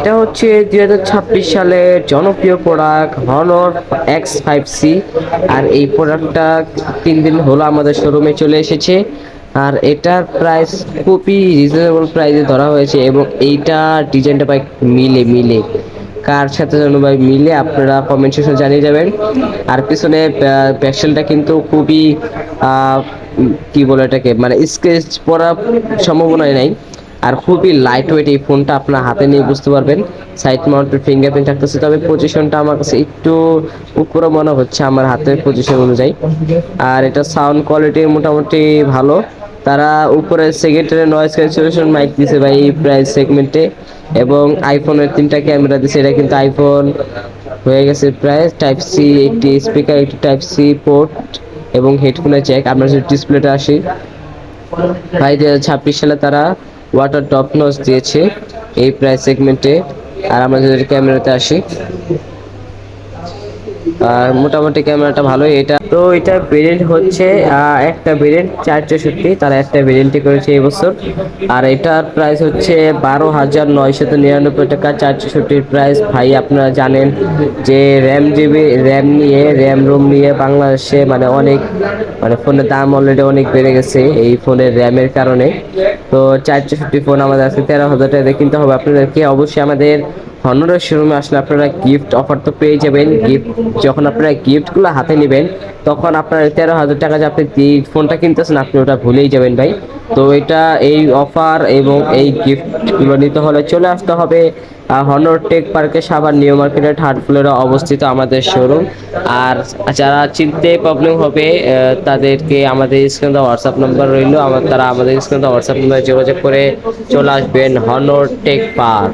এটা হচ্ছে 2026 সালের জনপ্রিয় প্রোডাক্ট হনর X5C। আর এই প্রোডাক্টটা 3 দিন হলো আমাদের শোরুমে চলে এসেছে। আর এটার প্রাইস খুবই রিজনেবল প্রাইসে ধরা হয়েছে, এবং এইটা ডিজাইনটা ভাই মিলে মিলে কার সাথে যেন ভাই মিলে, আপনারা কমেন্ট সেকশনে জানিয়ে যাবেন। আর পিছনে প্যাক্সেলটা কিন্তু খুবই কি বলে এটাকে, মানে স্কেচ পড়ার সম্ভাবনাই নাই। আর খুবই লাইট ওয়েট এই ফোনটা, আপনার হাতে নিয়ে বুঝতে পারবেন। সাইড মাউন্টেড ফিঙ্গারপ্রিন্ট থাকতেছে, তবে পজিশনটা আমার কাছে একটু উপরে মনে হচ্ছে আমার হাতের পজিশন অনুযায়ী। আর এটা সাউন্ড কোয়ালিটি মোটামুটি ভালো। তারা উপরে সেকেন্ডারি নয়েজ ক্যান্সেলেশন মাইক দিছে ভাই এই প্রাইস সেগমেন্টে, এবং আইফোনের 3টা ক্যামেরা দিছে। এটা কিন্তু আইফোন হয়ে গেছে প্রাইস। টাইপ সি একটি স্পিকার, একটি টাইপ সি পোর্ট এবং হেডফোনের জ্যাক। আমরা যদি ডিসপ্লেটা আসি ভাই, 2026 সালে তারা ওয়াটার টপ নচ দিয়েছে এই প্রাইস সেগমেন্টে। আর আমরা যদি ক্যামেরাতে আসি, আর মোটামুটি ক্যামেরাটা ভালোই। এটা তো এটা ভেরিয়েন্ট হচ্ছে একটা ভেরিয়েন্ট 464, তারা একটা ভেরিয়েন্টই করেছে এই বছর। আর এটার প্রাইস হচ্ছে 12,999 টাকা। 464 প্রাইস ভাই, আপনারা জানেন যে র্যাম রোম নিয়ে বাংলাদেশে মানে অনেক, মানে ফোনের দাম অলরেডি অনেক বেড়ে গেছে এই ফোনের র্যামের কারণে। তো 464 ফোন আমাদের আজকে 13,000 টাকা কিনতে হবে আপনাদেরকে। অবশ্যই আমাদের হনরের শোরুমে আসলে আপনারা গিফট অফার তো পেয়ে যাবেন। গিফট যখন আপনারা গিফটগুলো হাতে নেবেন, তখন আপনার 13,000 টাকা যে আপনি ফোনটা কিনতেছেন, আপনি ওটা ভুলেই যাবেন ভাই। তো এটা এই অফার এবং এই গিফটগুলো নিতে হলে চলে আসতে হবে হনর টেক পার্কে, সাভার নিউ মার্কেটের থার্ড ফ্লোরে অবস্থিত আমাদের শোরুম। আর যারা চিনতে প্রবলেম হবে তাদেরকে আমাদের স্ক্রিনে হোয়াটসঅ্যাপ নাম্বার রইল, তারা আমাদের স্ক্রিনে হোয়াটসঅ্যাপ নাম্বারে যোগাযোগ করে চলে আসবেন হনর টেক পার্ক।